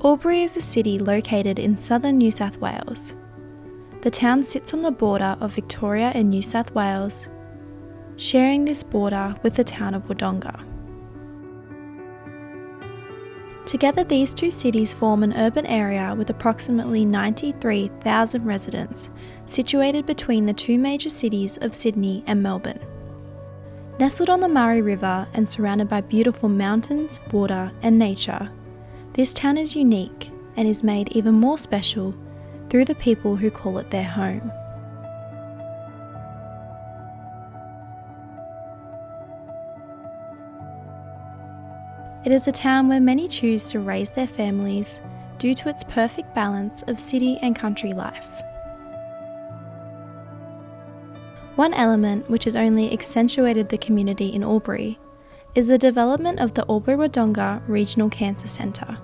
Albury is a city located in southern New South Wales. The town sits on the border of Victoria and New South Wales, sharing this border with the town of Wodonga. Together, these two cities form an urban area with approximately 93,000 residents, situated between the two major cities of Sydney and Melbourne. Nestled on the Murray River and surrounded by beautiful mountains, water and nature, this town is unique and is made even more special through the people who call it their home. It is a town where many choose to raise their families due to its perfect balance of city and country life. One element which has only accentuated the community in Albury is the development of the Albury-Wodonga Regional Cancer Centre.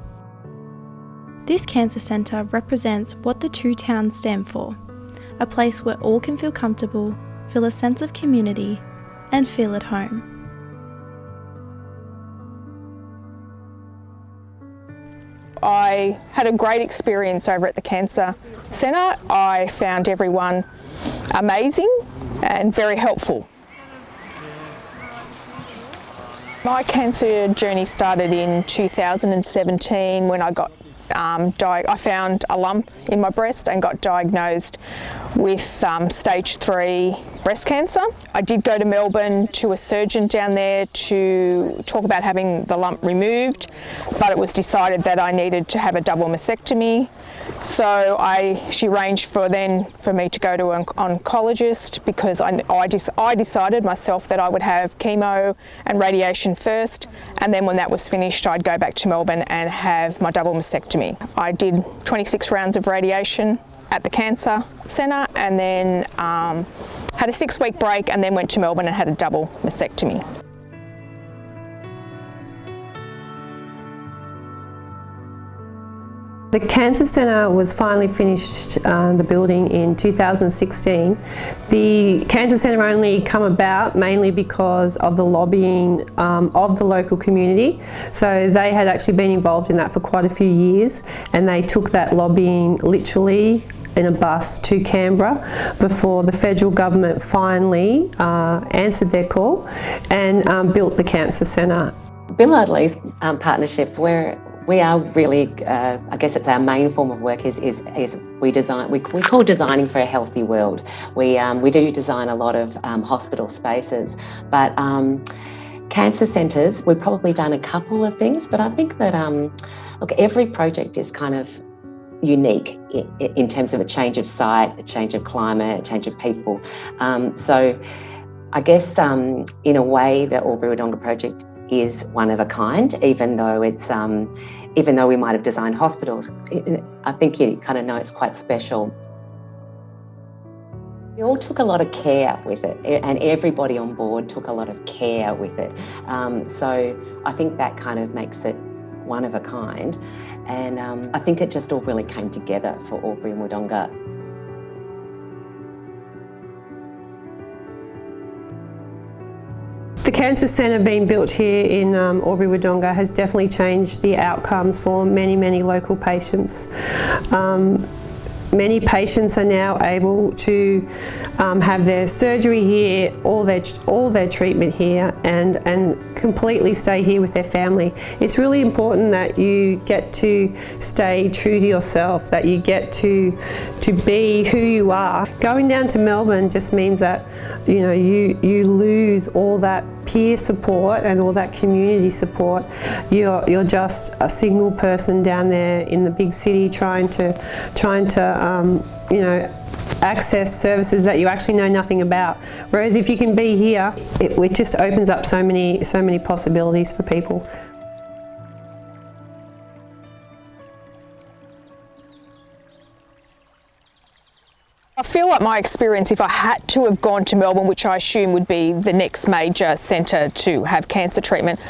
This cancer centre represents what the two towns stand for, a place where all can feel comfortable, feel a sense of community, and feel at home. I had a great experience over at the Cancer Centre. I found everyone amazing and very helpful. My cancer journey started in 2017 when I got I found a lump in my breast and got diagnosed with stage 3 breast cancer. I did go to Melbourne to a surgeon down there to talk about having the lump removed, but it was decided that I needed to have a double mastectomy. So she arranged for me to go to an oncologist because I decided myself that I would have chemo and radiation first, and then when that was finished I'd go back to Melbourne and have my double mastectomy. I did 26 rounds of radiation at the Cancer Centre and then had a 6-week break and then went to Melbourne and had a double mastectomy. The Cancer Centre was finally finished, the building, in 2016. The Cancer Centre only come about mainly because of the lobbying of the local community. So they had actually been involved in that for quite a few years, and they took that lobbying literally in a bus to Canberra before the federal government finally answered their call and built the Cancer Centre. Bill Adley's partnership, we are really, I guess it's our main form of work is we call designing for a healthy world. We do design a lot of hospital spaces, but cancer centres, we've probably done a couple of things, but I think that, look, every project is kind of unique in terms of a change of site, a change of climate, a change of people. So I guess in a way the Albury-Wodonga project is one of a kind, even though we might have designed hospitals. I think you kind of know it's quite special. We all took a lot of care with it, and everybody on board took a lot of care with it. So I think that kind of makes it one of a kind, and I think it just all really came together for Albury and Wodonga. The Cancer Centre being built here in Albury-Wodonga has definitely changed the outcomes for many, many local patients. Many patients are now able to have their surgery here, all their treatment here, and completely stay here with their family. It's really important that you get to stay true to yourself, that you get to be who you are. Going down to Melbourne just means that you lose all that peer support and all that community support. You're just a single person down there in the big city trying to access services that you actually know nothing about. Whereas if you can be here, it just opens up so many possibilities for people. I feel like my experience, if I had to have gone to Melbourne, which I assume would be the next major centre to have cancer treatment,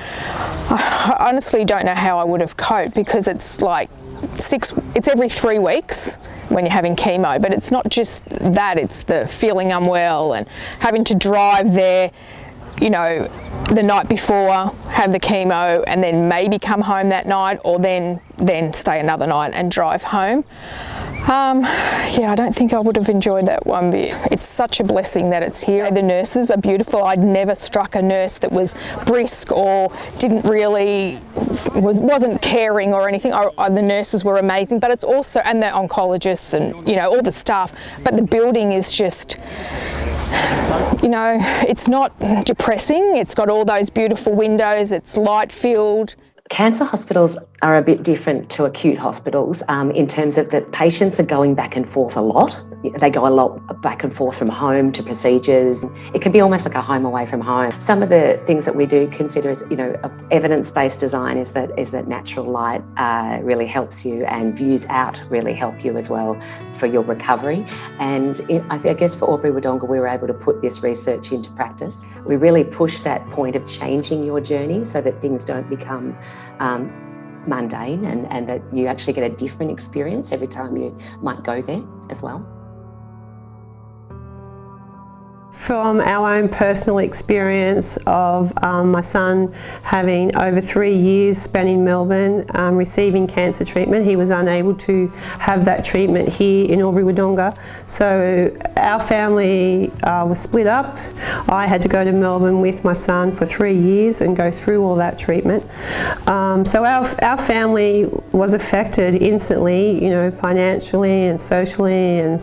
I honestly don't know how I would have coped, because it's like it's every 3 weeks when you're having chemo, but it's not just that, it's the feeling unwell and having to drive there, the night before, have the chemo and then maybe come home that night, or then stay another night and drive home. Yeah, I don't think I would have enjoyed that one bit. It's such a blessing that it's here. The nurses are beautiful. I'd never struck a nurse that was brisk or didn't really, wasn't caring or anything. The nurses were amazing, but it's also, and the oncologists and, you know, all the staff, but the building is just, you know, it's not depressing. It's got all those beautiful windows, it's light filled. Cancer hospitals are a bit different to acute hospitals in terms of that patients are going back and forth a lot. They go a lot back and forth from home to procedures. It can be almost like a home away from home. Some of the things that we do consider as, you know, evidence-based design is that natural light really helps you, and views out really help you as well for your recovery. And I guess for Albury-Wodonga, we were able to put this research into practice. We really push that point of changing your journey so that things don't become mundane, and that you actually get a different experience every time you might go there as well. From our own personal experience of my son having over 3 years spent in Melbourne receiving cancer treatment, he was unable to have that treatment here in Albury-Wodonga. So our family was split up. I had to go to Melbourne with my son for 3 years and go through all that treatment. So our family was affected instantly, you know, financially and socially, and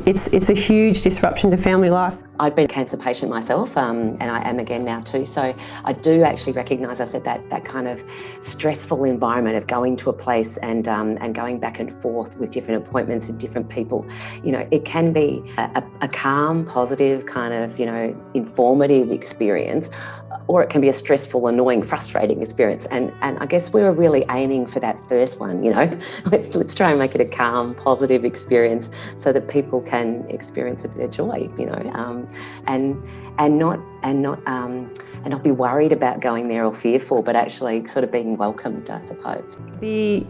it's a huge disruption to family life. I'd been a cancer patient myself, and I am again now too. So I do actually recognise, I said, that kind of stressful environment of going to a place and going back and forth with different appointments and different people. You know, it can be a calm, positive, kind of, you know, informative experience, or it can be a stressful, annoying, frustrating experience. And I guess we were really aiming for that first one. You know, let's try and make it a calm, positive experience so that people can experience a bit of joy. You know. And not be worried about going there or fearful, but actually sort of being welcomed, I suppose. The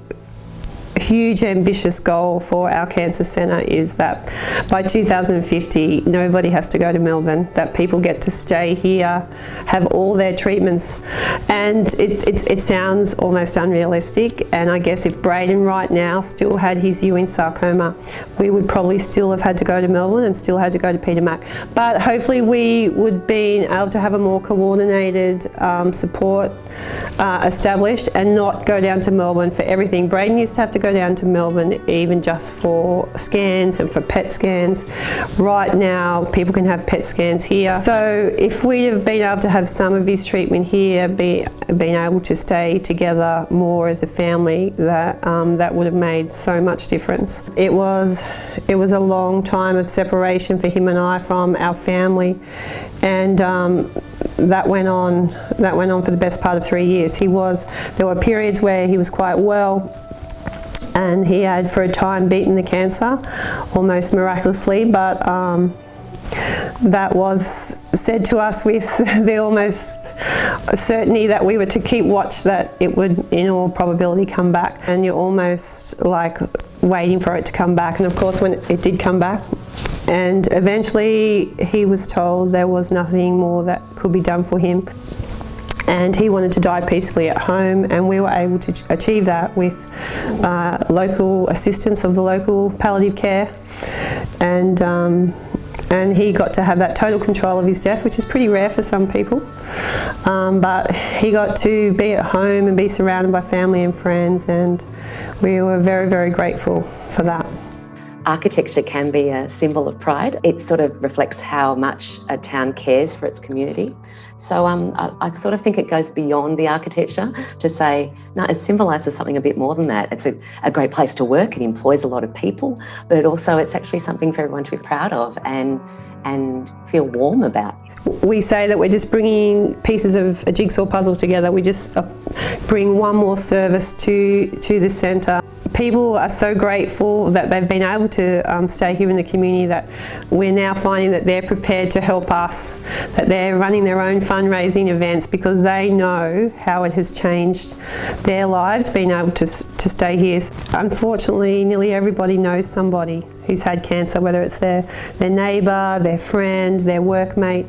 huge ambitious goal for our cancer centre is that by 2050 nobody has to go to Melbourne, that people get to stay here, have all their treatments, and it sounds almost unrealistic. And I guess if Braden right now still had his Ewing sarcoma, we would probably still have had to go to Melbourne and still had to go to Peter Mac. But hopefully we would be able to have a more coordinated support established and not go down to Melbourne for everything. Braden used to have to go down to Melbourne even just for scans and for PET scans. Right now people can have PET scans here. So if we have been able to have some of his treatment here, being able to stay together more as a family, that would have made so much difference. It was a long time of separation for him and I from our family, and that went on for the best part of 3 years. There were periods where he was quite well, and he had for a time beaten the cancer almost miraculously, but that was said to us with the almost certainty that we were to keep watch, that it would in all probability come back, and you're almost like waiting for it to come back. And of course when it did come back, and eventually he was told there was nothing more that could be done for him, and he wanted to die peacefully at home, and we were able to achieve that with local assistance of the local palliative care, and he got to have that total control of his death, which is pretty rare for some people, but he got to be at home and be surrounded by family and friends, and we were very, very grateful for that. Architecture can be a symbol of pride. It sort of reflects how much a town cares for its community. So I sort of think it goes beyond the architecture to say, no, it symbolises something a bit more than that. It's a great place to work, it employs a lot of people, but it's actually something for everyone to be proud of and feel warm about. We say that we're just bringing pieces of a jigsaw puzzle together. We just bring one more service to the centre. People are so grateful that they've been able to stay here in the community, that we're now finding that they're prepared to help us, that they're running their own fundraising events because they know how it has changed their lives being able to stay here. Unfortunately, nearly everybody knows somebody who's had cancer, whether it's their neighbour, their friend, their workmate.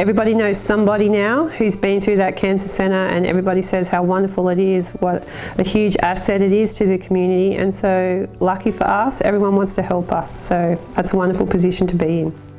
everybody knows somebody now who's been through that cancer centre, and everybody says how wonderful it is, what a huge asset it is to the community. And so lucky for us, everyone wants to help us. So that's a wonderful position to be in.